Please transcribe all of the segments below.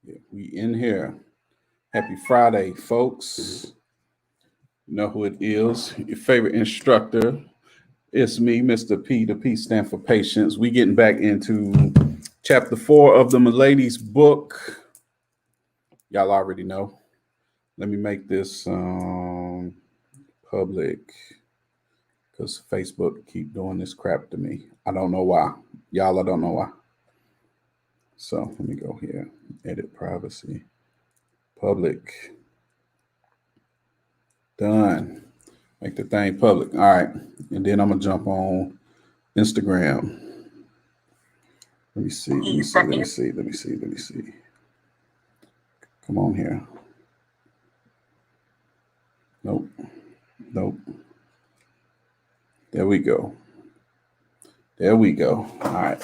Yeah, we in here. Happy Friday, folks. You know who it is. Your favorite instructor. It's me, Mr. P. The P stand for patience. We getting back into chapter 4 of the Milady's book. Y'all already know. Let me make this public because Facebook keep doing this crap to me. I don't know why. Y'all, I don't know why. So let me go here. Edit privacy. Public. Done. Make the thing public. All right. And then I'm going to jump on Instagram. Let me see. Come on here. Nope. There we go. All right.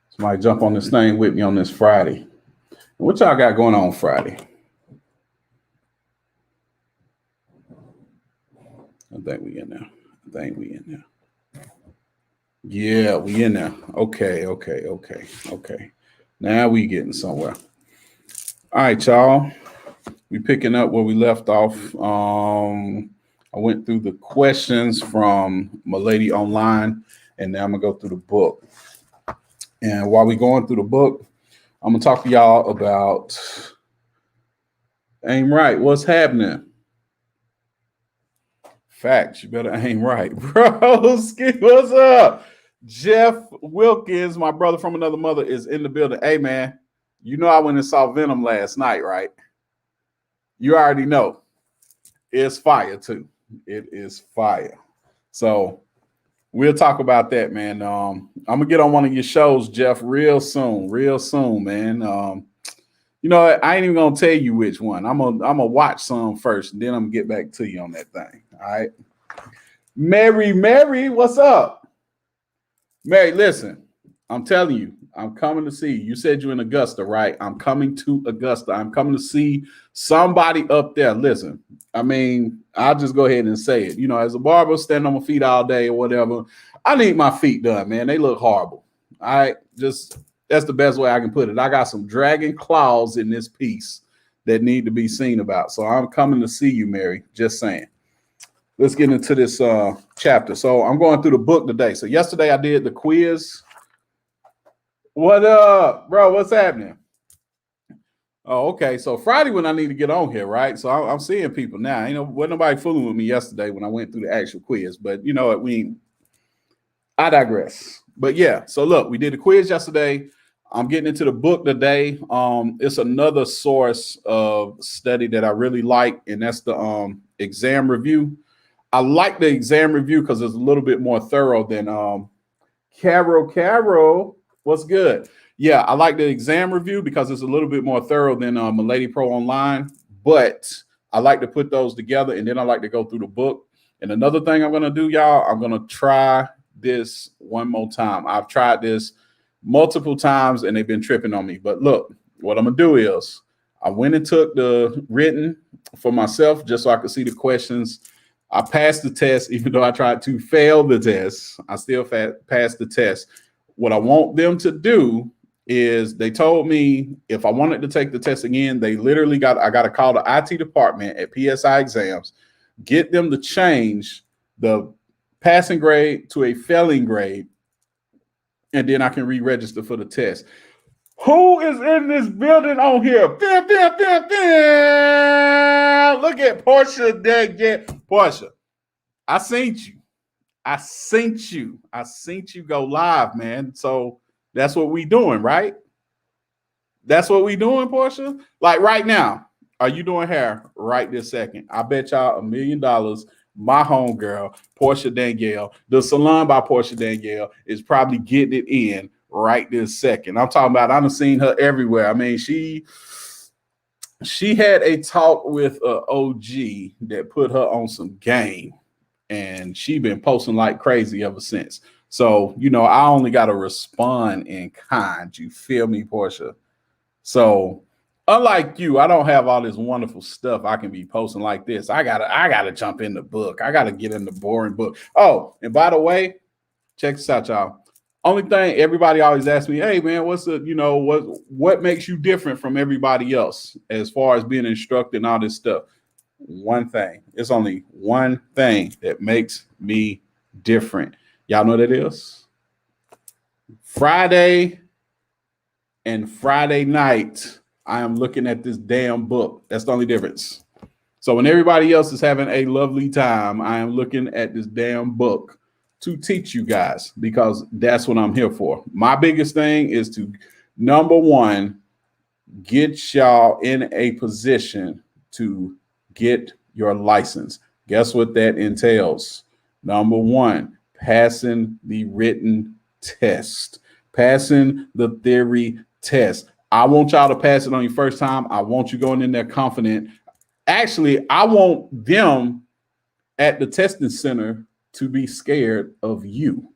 Somebody jump on this thing with me on this Friday. What y'all got going on Friday? I think we in there. Yeah, we in there. Okay. Now we getting somewhere. All right, y'all. We picking up where we left off. I went through the questions from Milady online, and now I'm gonna go through the book. And while we going through the book, I'm gonna talk to y'all about aim right. What's happening? Facts. You better aim right, bro. What's up? Jeff Wilkins, my brother from another mother, is in the building. Hey, man, you know I went and saw Venom last night, right? You already know. It's fire, too. It is fire. So we'll talk about that, man. I'm going to get on one of your shows, Jeff, real soon, man. You know, I ain't even going to tell you which one. I'm gonna watch some first, and then I'm going to get back to you on that thing, all right? Mary, what's up? Mary, listen, I'm telling you, I'm coming to see you. You said you're in Augusta, right? I'm coming to Augusta. I'm coming to see somebody up there. Listen, I mean, I'll just go ahead and say it. You know, as a barber, standing on my feet all day or whatever, I need my feet done, man. They look horrible. All right, that's the best way I can put it. I got some dragon claws in this piece that need to be seen about. So I'm coming to see you, Mary. Just saying. Let's get into this chapter. So I'm going through the book today. So yesterday I did the quiz. What up, bro? What's happening? Oh, okay. So Friday when I need to get on here, right? So I'm seeing people now. You know, wasn't nobody fooling with me yesterday when I went through the actual quiz. But you know what? I digress. But yeah, so look, we did the quiz yesterday. I'm getting into the book today. It's another source of study that I really like, and that's the exam review. I like the exam review because it's a little bit more thorough than Carol. What's good? Yeah, I like the exam review because it's a little bit more thorough than Milady Pro Online. But I like to put those together, and then I like to go through the book. And another thing I'm going to do, y'all, I'm going to try this one more time. I've tried this multiple times, and they've been tripping on me. But look, what I'm going to do is I went and took the written for myself just so I could see the questions. I passed the test, even though I tried to fail the test. I still passed the test. What I want them to do is they told me if I wanted to take the test again, I got to call the IT department at PSI Exams, get them to change the passing grade to a failing grade, and then I can re-register for the test. Who is in this building on here? Look at Portia. Portia, I seen you go live, man. So that's what we doing, right? That's what we doing, Portia. Like right now, are you doing hair right this second? I bet y'all $1 million. My homegirl, Portia Danielle, the salon by Portia Danielle is probably getting it in right this second. I'm talking about, I've seen her everywhere. I mean, she had a talk with OG that put her on some game, and she been posting like crazy ever since. So, you know, I only got to respond in kind. You feel me, Portia? So unlike you, I don't have all this wonderful stuff I can be posting like this. I gotta jump in the book. I gotta get in the boring book. Oh, and by the way, check this out, y'all. Only thing everybody always asks me, hey man, what's the, what makes you different from everybody else as far as being an instructor and all this stuff? One thing. It's only one thing that makes me different. Y'all know what it is? Friday and Friday night, I am looking at this damn book. That's the only difference. So when everybody else is having a lovely time, I am looking at this damn book to teach you guys, because that's what I'm here for. My biggest thing is to, number one, get y'all in a position to get your license. Guess what that entails? Number one, passing the written test, passing the theory test. I want y'all to pass it on your first time. I want you going in there confident. Actually, I want them at the testing center to be scared of you.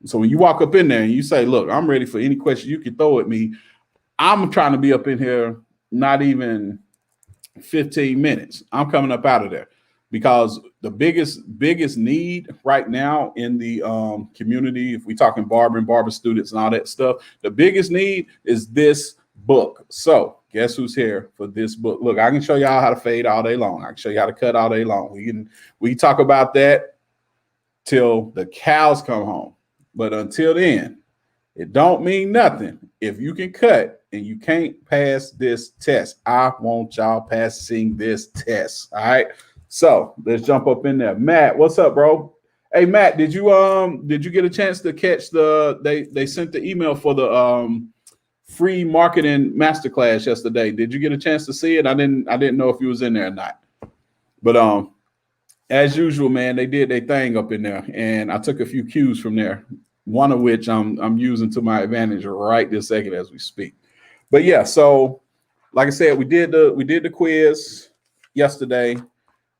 So when you walk up in there and you say, look, I'm ready for any question you can throw at me, I'm trying to be up in here not even 15 minutes. I'm coming up out of there, because the biggest need right now in the community, if we're talking barber students and all that stuff, the biggest need is this book. So guess who's here for this book? Look, I can show y'all how to fade all day long. I can show you how to cut all day long. We talk about that till the cows come home. But until then, it don't mean nothing if you can cut and you can't pass this test. I want y'all passing this test. All right. So let's jump up in there. Matt, what's up, bro? Hey, Matt, did you get a chance to catch they sent the email for the free marketing masterclass yesterday? Did you get a chance to see it? I didn't know if you was in there or not. But as usual, man, they did their thing up in there, and I took a few cues from there, one of which I'm using to my advantage right this second as we speak. But yeah, so like I said, we did the quiz yesterday.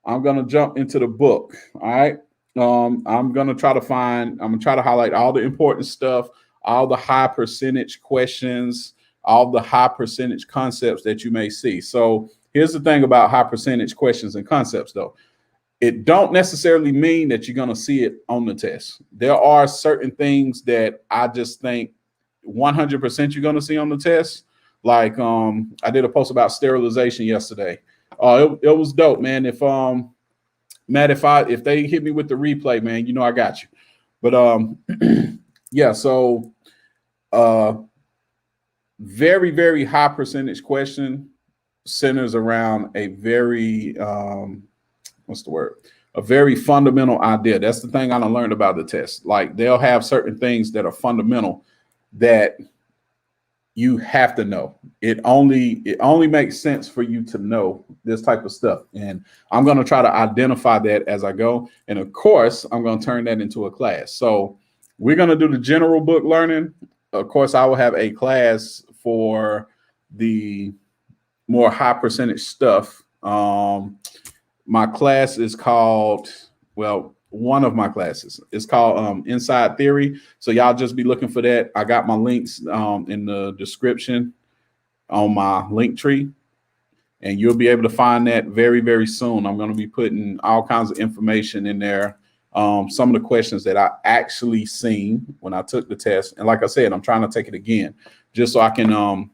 I'm gonna jump into the book. All right. I'm gonna try to highlight all the important stuff, all the high percentage questions, all the high percentage concepts that you may see. So here's the thing about high percentage questions and concepts, though. It don't necessarily mean that you're going to see it on the test. There are certain things that I just think 100% you're going to see on the test. Like I did a post about sterilization yesterday. It was dope, man. If Matt, if they hit me with the replay, man, you know I got you. But yeah, so very, very high percentage question centers around a very a very fundamental idea. That's the thing I learned about the test. Like they'll have certain things that are fundamental that you have to know. It only makes sense for you to know this type of stuff. And I'm going to try to identify that as I go. And of course, I'm going to turn that into a class. So we're going to do the general book learning. Of course, I will have a class for the more high percentage stuff. My class is called, one of my classes is called Inside Theory. So y'all just be looking for that. I got my links in the description on my link tree, and you'll be able to find that very, very soon. I'm going to be putting all kinds of information in there. Some of the questions that I actually seen when I took the test. And like I said, I'm trying to take it again just so I can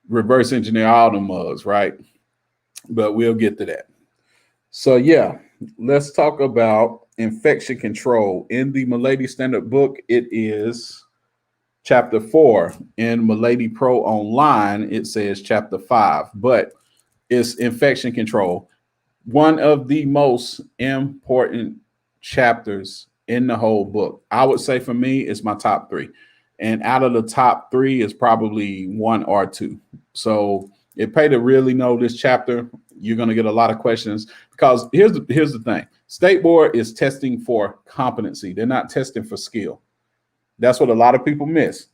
reverse engineer all the mugs, right? But we'll get to that. So yeah, let's talk about infection control. In the Milady Standard Book, it is chapter 4. In Milady Pro Online, it says chapter 5, but it's infection control. One of the most important chapters in the whole book. I would say for me, it's my top 3. And out of the top 3 is probably 1 or 2. So it paid to really know this chapter. You're going to get a lot of questions because here's the thing. State Board is testing for competency. They're not testing for skill. That's what a lot of people miss.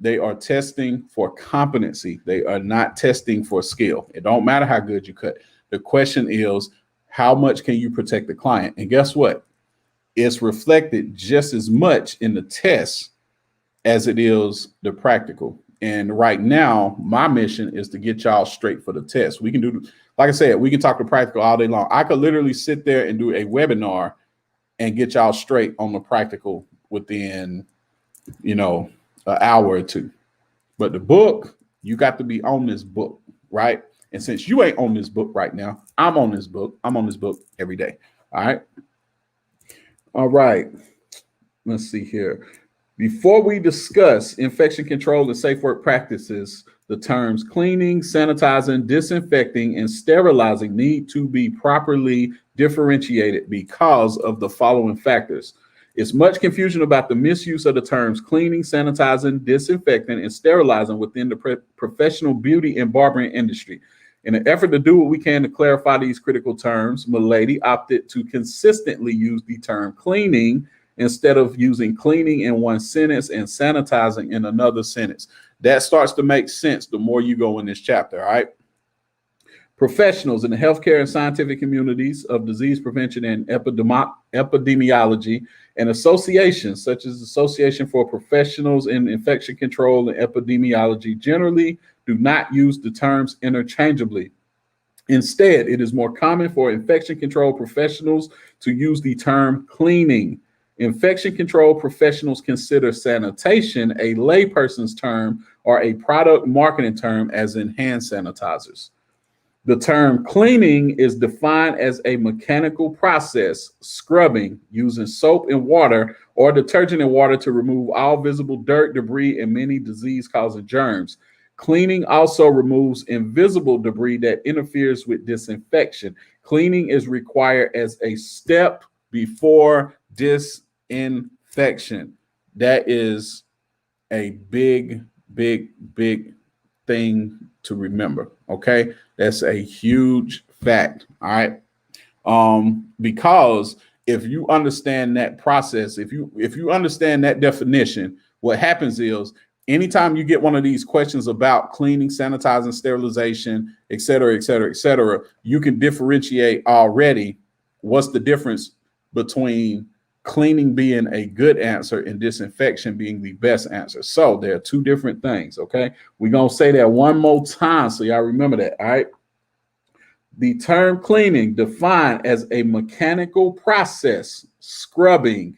They are testing for competency. They are not testing for skill. It don't matter how good you cut. The question is, how much can you protect the client? And guess what? It's reflected just as much in the test as it is the practical. And right now, my mission is to get y'all straight for the test. We can do, like I said, we can talk to practical all day long. I could literally sit there and do a webinar and get y'all straight on the practical within an hour or two. But the book, you got to be on this book, right? And since you ain't on this book right now, I'm on this book. I'm on this book every day. All right. All right. Let's see here. Before we discuss infection control and safe work practices, the terms cleaning, sanitizing, disinfecting, and sterilizing need to be properly differentiated because of the following factors. It's much confusion about the misuse of the terms cleaning, sanitizing, disinfecting, and sterilizing within the professional beauty and barbering industry. In an effort to do what we can to clarify these critical terms, Milady opted to consistently use the term cleaning instead of using cleaning in one sentence and sanitizing in another sentence. That starts to make sense the more you go in this chapter, all right? Professionals in the healthcare and scientific communities of disease prevention and epidemiology and associations such as the Association for Professionals in Infection Control and Epidemiology generally do not use the terms interchangeably. Instead, it is more common for infection control professionals to use the term cleaning. Infection control professionals consider sanitation a layperson's term or a product marketing term, as in hand sanitizers. The term cleaning is defined as a mechanical process, scrubbing using soap and water or detergent and water to remove all visible dirt, debris, and many disease-causing germs. Cleaning also removes invisible debris that interferes with disinfection. Cleaning is required as a step before disinfection. That is a big thing to remember. Okay, that's a huge fact. All right, because if you understand that process, if you understand that definition, what happens is anytime you get one of these questions about cleaning, sanitizing, sterilization, et cetera, you can differentiate already what's the difference between cleaning being a good answer and disinfection being the best answer. So there are two different things, okay? We're going to say that one more time so y'all remember that, all right? The term cleaning defined as a mechanical process, scrubbing,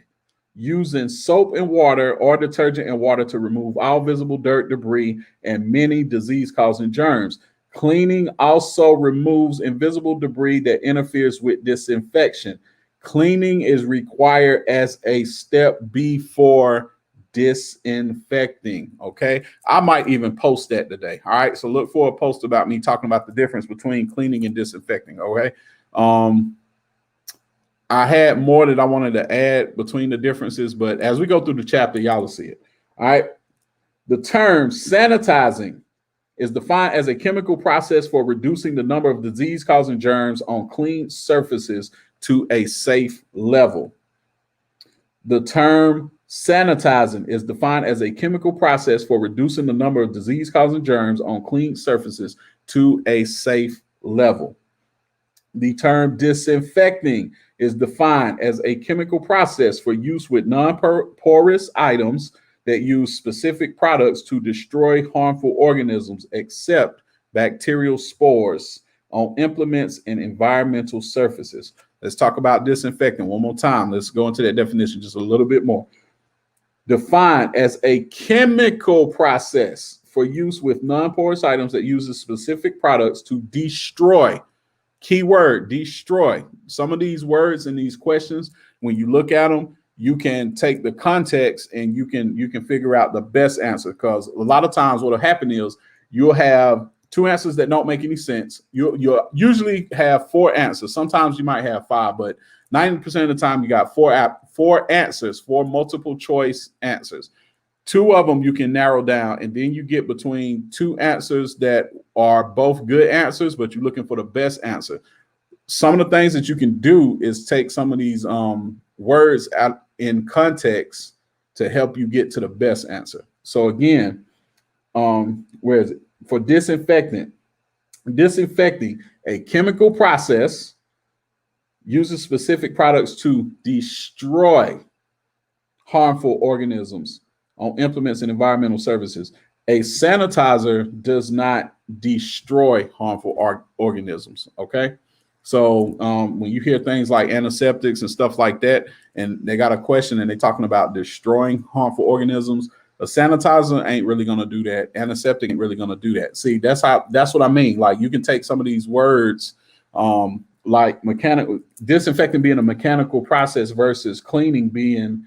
using soap and water or detergent and water to remove all visible dirt, debris, and many disease-causing germs. Cleaning also removes invisible debris that interferes with disinfection. Cleaning is required as a step before disinfecting, okay? I might even post that today, all right? So look for a post about me talking about the difference between cleaning and disinfecting, okay? I had more that I wanted to add between the differences, but as we go through the chapter, y'all will see it, all right? The term sanitizing is defined as a chemical process for reducing the number of disease-causing germs on clean surfaces to a safe level. The term sanitizing is defined as a chemical process for reducing the number of disease-causing germs on clean surfaces to a safe level. The term disinfecting is defined as a chemical process for use with non-porous items that use specific products to destroy harmful organisms, except bacterial spores, on implements and environmental surfaces. Let's talk about disinfecting one more time. Let's go into that definition just a little bit more. Defined as a chemical process for use with non-porous items that uses specific products to destroy. Keyword, destroy. Some of these words in these questions, when you look at them, you can take the context and you can figure out the best answer, because a lot of times what will happen is you'll have two answers that don't make any sense. You'll usually have four answers. Sometimes you might have five, but 90% of the time you got four answers, four multiple choice answers. Two of them you can narrow down, and then you get between two answers that are both good answers, but you're looking for the best answer. Some of the things that you can do is take some of these words out in context to help you get to the best answer. So again, where is it? For disinfecting, a chemical process uses specific products to destroy harmful organisms on implements and environmental services. A sanitizer does not destroy harmful organisms, okay? So when you hear things like antiseptics and stuff like that, and they got a question and they're talking about destroying harmful organisms, a sanitizer ain't really going to do that. Antiseptic ain't really going to do that. See, that's what I mean. Like, you can take some of these words, like mechanical disinfecting being a mechanical process versus cleaning being,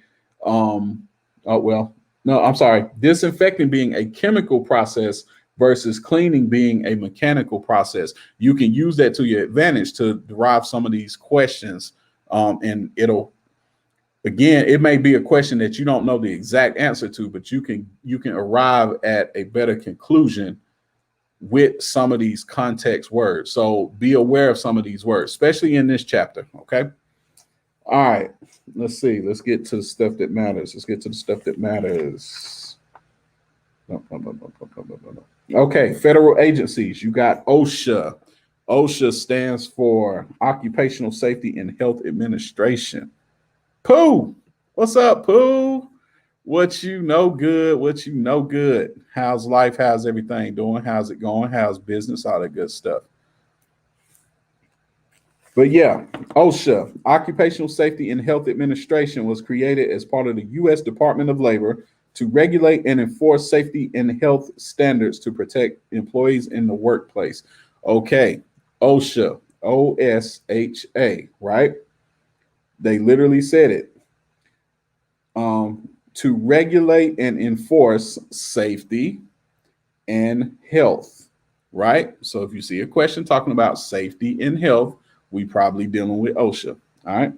disinfecting being a chemical process versus cleaning being a mechanical process. You can use that to your advantage to derive some of these questions. And it may be a question that you don't know the exact answer to, but you can arrive at a better conclusion with some of these context words. So be aware of some of these words, especially in this chapter. Okay. All right. Let's see. Let's get to the stuff that matters. Okay, federal agencies. You got OSHA. OSHA stands for Occupational Safety and Health Administration. Pooh, what's up, Pooh? What you know good? How's life? How's everything doing? How's it going? How's business? All that good stuff. But yeah, OSHA, Occupational Safety and Health Administration, was created as part of the U.S. Department of Labor to regulate and enforce safety and health standards to protect employees in the workplace. Okay, OSHA, OSHA, right? They literally said it. To regulate and enforce safety and health, right? So if you see a question talking about safety and health, we probably dealing with OSHA, all right?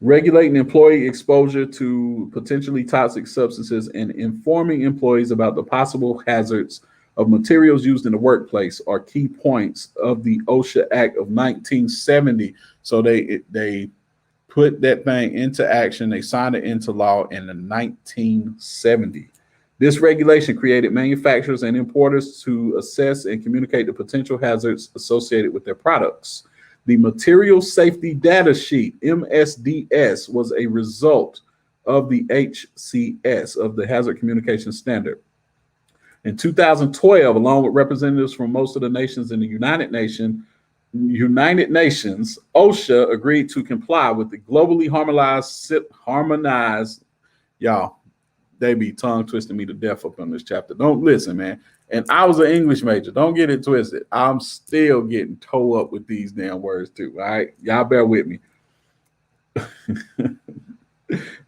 Regulating employee exposure to potentially toxic substances and informing employees about the possible hazards of materials used in the workplace are key points of the OSHA Act of 1970. So they put that thing into action. They signed it into law in the 1970. This regulation created manufacturers and importers to assess and communicate the potential hazards associated with their products. The Material Safety Data Sheet, MSDS, was a result of the HCS, of the Hazard Communication Standard. In 2012, along with representatives from most of the nations in the United Nations, OSHA agreed to comply with the globally harmonized, y'all, they be tongue twisting me to death up on this chapter. Don't listen, man. And I was an English major. Don't get it twisted. I'm still getting toe up with these damn words too. All right. Y'all bear with me.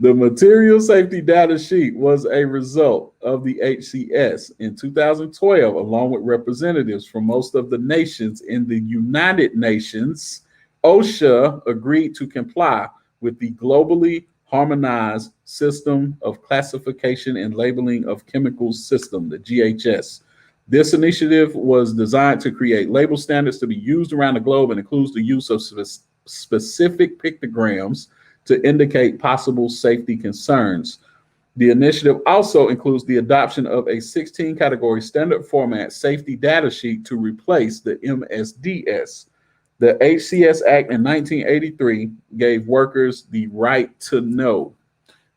The Material Safety Data Sheet was a result of the HCS in 2012, along with representatives from most of the nations in the United Nations. OSHA agreed to comply with the globally harmonized system of classification and labeling of chemicals system, the GHS. This initiative was designed to create label standards to be used around the globe and includes the use of specific pictograms to indicate possible safety concerns. The initiative also includes the adoption of a 16-category standard format safety data sheet to replace the MSDS. The HCS Act in 1983 gave workers the right to know.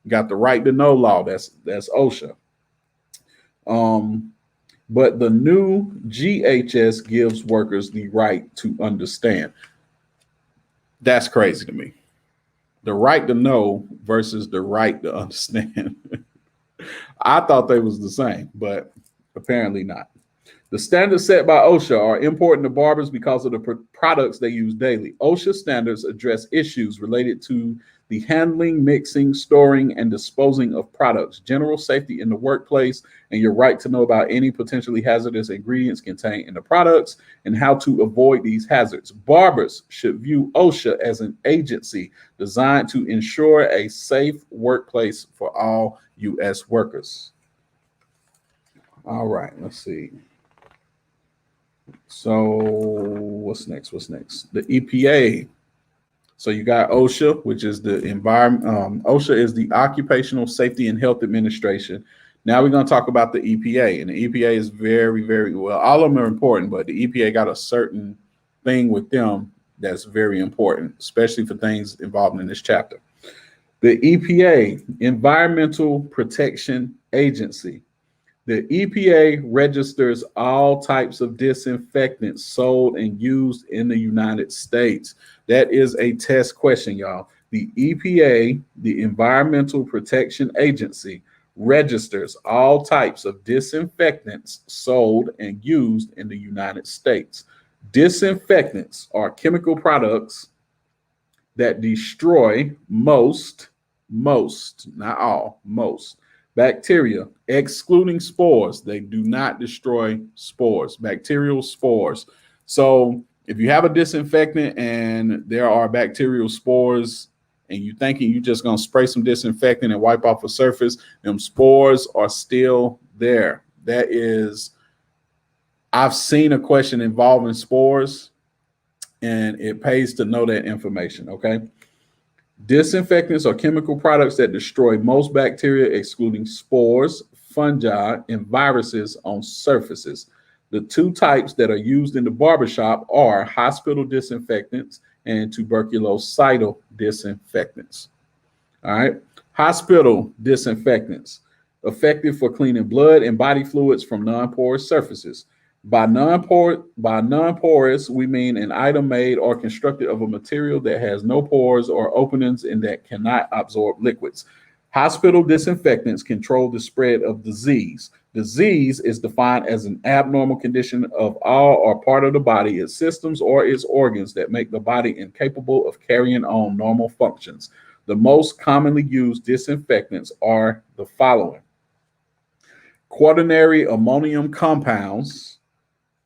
Got the right to know law. That's OSHA. But the new GHS gives workers the right to understand. That's crazy to me. The right to know versus the right to understand. I thought they was the same, but apparently not. The standards set by OSHA are important to barbers because of the products they use daily. OSHA standards address issues related to the handling, mixing, storing, and disposing of products, general safety in the workplace, and your right to know about any potentially hazardous ingredients contained in the products and how to avoid these hazards. Barbers should view OSHA as an agency designed to ensure a safe workplace for all U.S. workers. All right, let's see. So what's next? The EPA. So you got OSHA, which is the environment. OSHA is the Occupational Safety and Health Administration. Now we're going to talk about the EPA, and the EPA is very, very well. All of them are important, but the EPA got a certain thing with them that's very important, especially for things involved in this chapter. The EPA, Environmental Protection Agency. The EPA registers all types of disinfectants sold and used in the United States. That is a test question, y'all. The EPA, the Environmental Protection Agency, registers all types of disinfectants sold and used in the United States. Disinfectants are chemical products that destroy most, not all, most bacteria, excluding spores. They do not destroy spores, bacterial spores. So if you have a disinfectant and there are bacterial spores and you're thinking you're just going to spray some disinfectant and wipe off a surface, them spores are still there. That is, I've seen a question involving spores, and it pays to know that information, okay? Disinfectants are chemical products that destroy most bacteria, excluding spores, fungi, and viruses on surfaces. The two types that are used in the barbershop are hospital disinfectants and tuberculosis disinfectants. All right. Hospital disinfectants, effective for cleaning blood and body fluids from non-porous surfaces. By non-porous, we mean an item made or constructed of a material that has no pores or openings and that cannot absorb liquids. Hospital disinfectants control the spread of disease. Disease is defined as an abnormal condition of all or part of the body, its systems, or its organs that make the body incapable of carrying on normal functions. The most commonly used disinfectants are the following: quaternary ammonium compounds,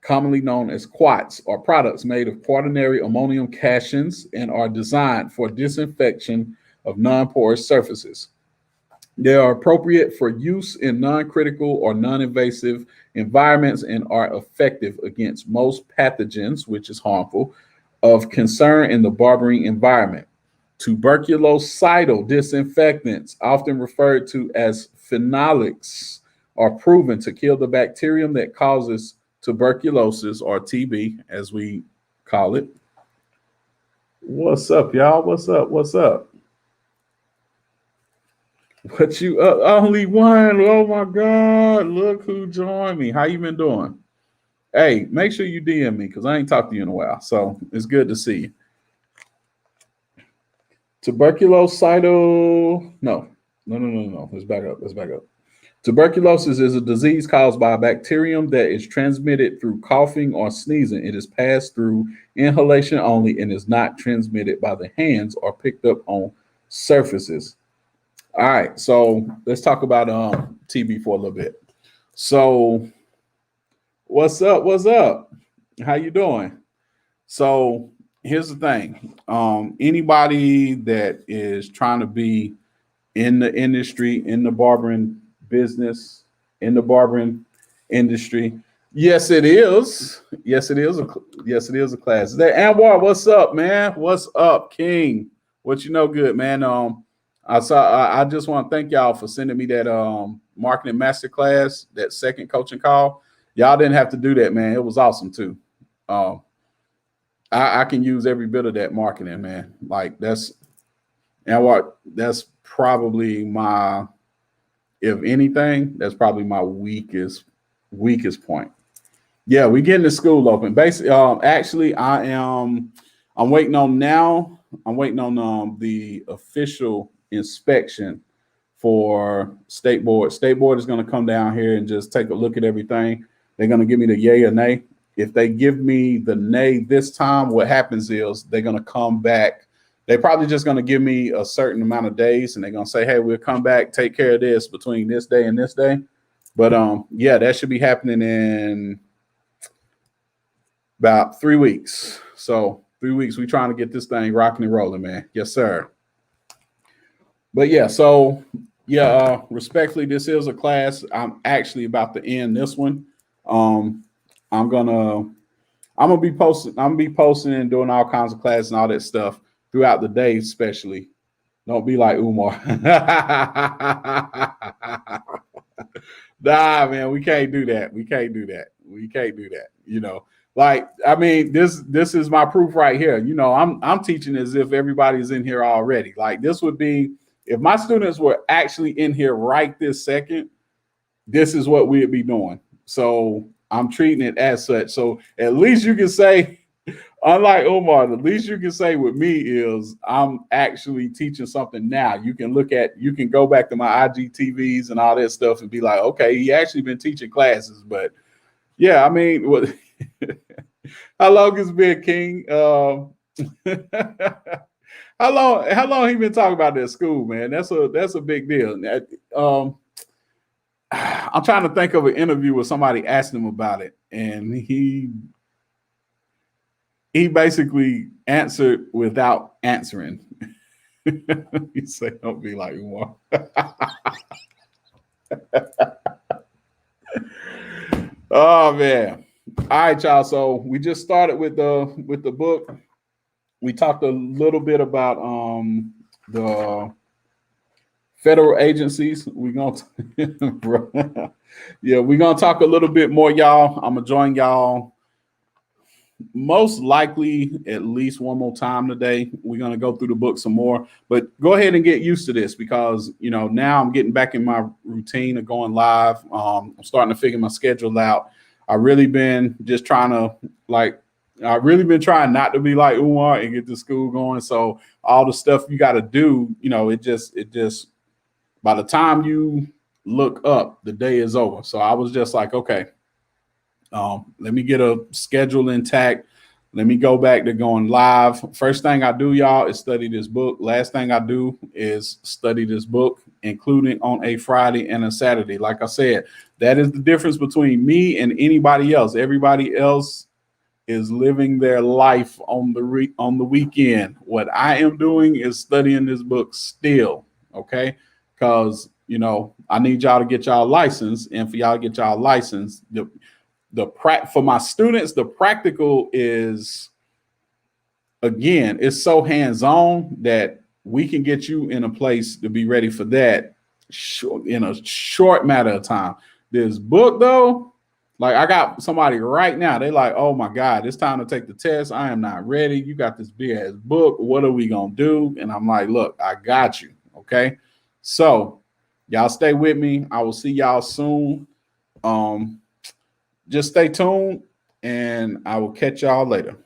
commonly known as quats, are products made of quaternary ammonium cations and are designed for disinfection of non-porous surfaces. They are appropriate for use in non-critical or non-invasive environments and are effective against most pathogens, which is harmful, of concern in the barbering environment. Tuberculocidal disinfectants, often referred to as phenolics, are proven to kill the bacterium that causes tuberculosis, or TB, as we call it. What's up, y'all? What's up? What's up? What you up? Only one. Oh my God. Look who joined me. How you been doing? Hey, make sure you DM me because I ain't talked to you in a while. So it's good to see you. Tuberculocidal. No. Let's back up. Tuberculosis is a disease caused by a bacterium that is transmitted through coughing or sneezing. It is passed through inhalation only and is not transmitted by the hands or picked up on surfaces. All right, so let's talk about TB for a little bit. So what's up? How you doing? So here's the thing. Anybody that is trying to be in the industry, in the barbering business, in the barbering industry, yes, it is. Yes, it is a class. There, Anwar, what's up, man? What's up, King? What you know good, man? I just want to thank y'all for sending me that marketing masterclass, that second coaching call. Y'all didn't have to do that, man. It was awesome too. I can use every bit of that marketing, man. Like that's probably my, if anything, that's probably my weakest point. Yeah, we getting the school open. Basically, actually, I'm waiting on the official inspection for State Board. State Board is going to come down here and just take a look at everything. They're going to give me the yay or nay. If they give me the nay this time, what happens is they're going to come back. They're probably just going to give me a certain amount of days, and they're going to say, hey, we'll come back, take care of this between this day and this day. But yeah, that should be happening in about 3 weeks. So 3 weeks, we're trying to get this thing rocking and rolling, man. Yes, sir. But yeah, so yeah, respectfully, this is a class. I'm actually about to end this one. I'm gonna be posting and doing all kinds of classes and all that stuff throughout the day, especially. Don't be like Umar. Nah, man, we can't do that. You know, like, I mean, this is my proof right here. You know, I'm teaching as if everybody's in here already. Like, this would be, if my students were actually in here right this second, this is what we'd be doing. So I'm treating it as such. So at least you can say, unlike Omar, the least you can say with me is I'm actually teaching something now. You can go back to my IGTVs and all that stuff and be like, okay, he actually been teaching classes. But yeah, I mean, what? How long has it been, King? How long he been talking about that school, man? That's a big deal. I'm trying to think of an interview where somebody asked him about it, and he basically answered without answering. He said, "Don't be like one." Oh man! All right, y'all. So we just started with the book. We talked a little bit about the federal agencies. We're gonna talk a little bit more, y'all. I'm gonna join y'all most likely at least one more time today. We're gonna go through the book some more, but go ahead and get used to this because now I'm getting back in my routine of going live. I'm starting to figure my schedule out. I've really been just trying to not to be like Umar and get the school going. So all the stuff you got to do, it just by the time you look up, the day is over. So I was just like, okay, let me get a schedule intact. Let me go back to going live. First thing I do, y'all, is study this book. Last thing I do is study this book, including on a Friday and a Saturday. Like I said, that is the difference between me and anybody else. Everybody else is living their life on the weekend. What I am doing is studying this book still, okay? Because I need y'all to get y'all license, and for y'all to get y'all license, for my students, the practical is, again, it's so hands-on that we can get you in a place to be ready for that in a short matter of time. This book, though, like I got somebody right now, they like, oh my God, it's time to take the test. I am not ready. You got this big ass book. What are we gonna do? And I'm like, look, I got you. Okay. So y'all stay with me. I will see y'all soon. Just stay tuned and I will catch y'all later.